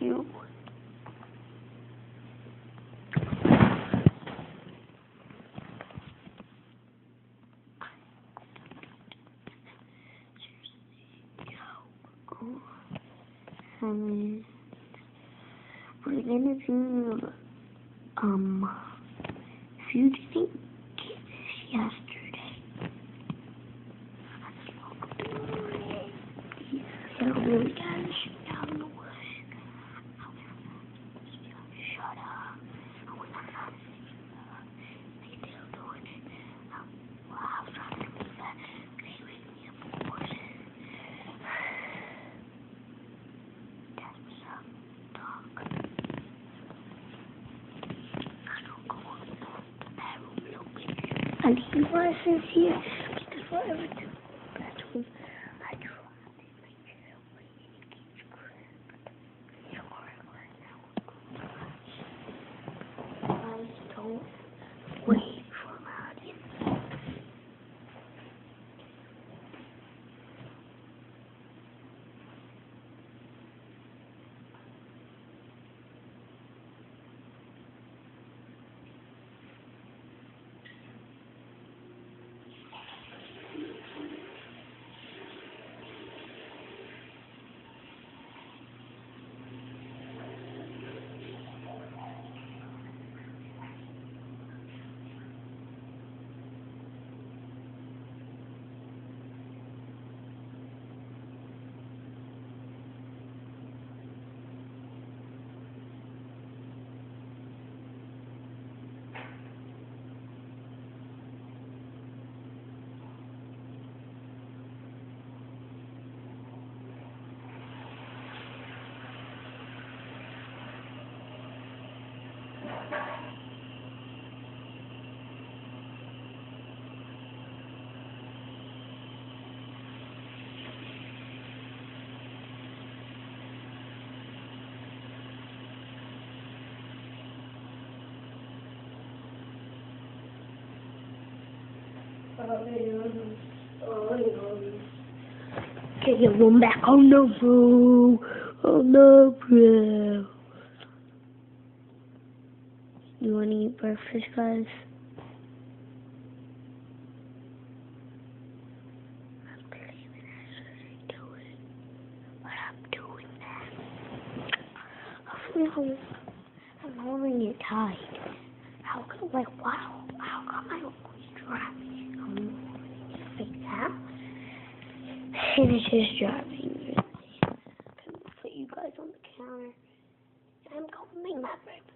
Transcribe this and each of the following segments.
you. We're gonna do if you didn't get this yesterday, I don't really gotta shoot down in the woods. Shut up. I'm not they still doing it. Well, I was trying to do that. They wake me up, of course. That's what's up, dog. I don't go on the bathroom a little bit. I need lessons here. Because whatever to the bathroom, I try to make it away and it keeps cracked. It's hard right now. Guys, don't wait for my audience. Get your one back. Oh no, bro. Oh no, bro. You want to eat breakfast, guys? I'm believing I shouldn't do it, but I'm doing that. Hopefully I'm holding it tight. How come, wow, how come I always drop it? I'm holding it like that. And it's just dropping really. I'm gonna put you guys on the counter. And I'm gonna make my breakfast.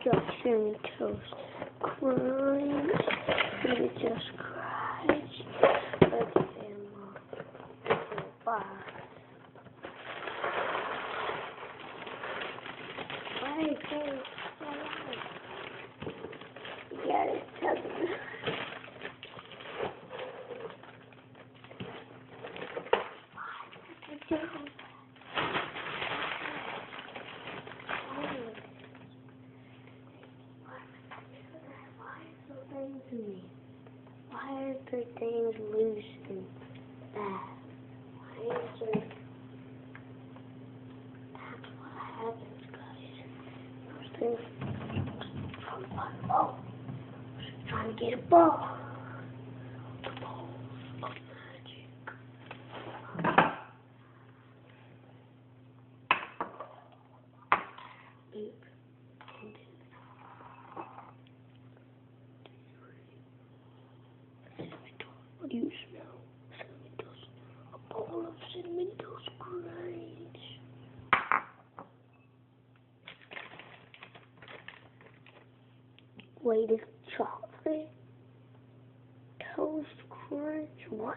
Just cinnamon toast crunch. It just crunch. Let's see. Bye. Yeah, it's tough. Why are there things loose and bad? Why is there... That's what happens, guys. Those things... Oh! Trying to get a ball. The balls of magic. Oop. What do you smell? Cinnamon toast. A bowl of cinnamon toast crunch. Way to chocolate, toast crunch, what?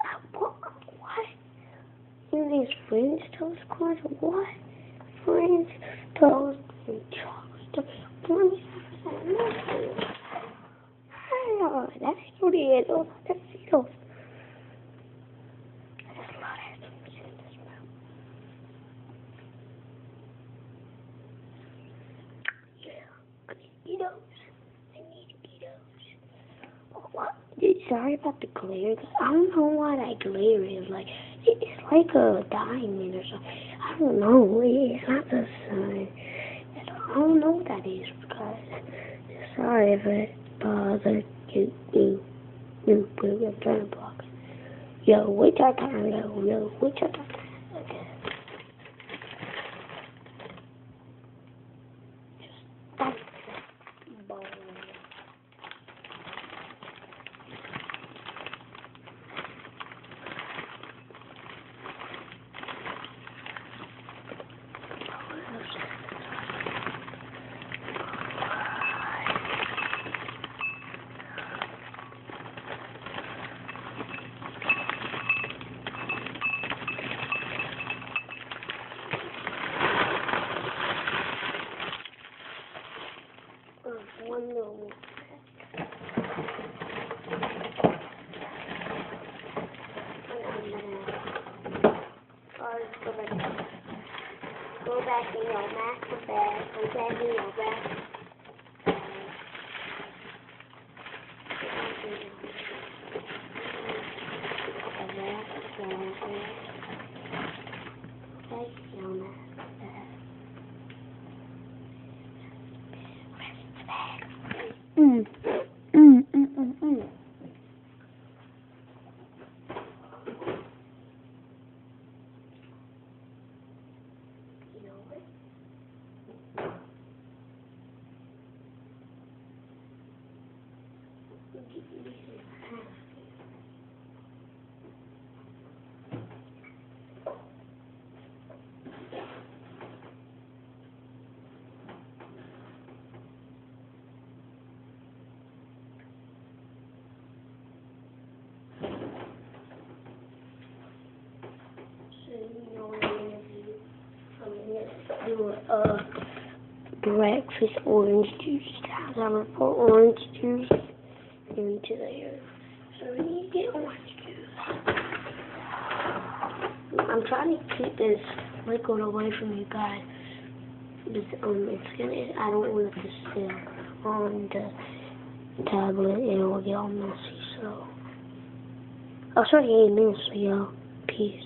These French toast crunch, what? French toast and chocolate, French toast. Oh, that's Doritos, that's Cheetos. I just love that so much in this mouth. Yeah, I need Cheetos. What? Sorry about the glare. I don't know why that glare is like. It's like a diamond or something. I don't know. It's not the sun. I don't know what that is, guys. Sorry if it bothers you. I'm trying to block it. Yo, wait your turn, yo, wait your turn. Okay. Just stop that ball. One more. Go back in your master bag. Go back in your bag. Do breakfast orange juice. I'm gonna pour orange juice into there. So we need to get orange juice. I'm trying to keep this liquid away from you guys. I don't want it to spill on the tablet. It will get all messy. So I'll show you in a minute. So y'all, peace.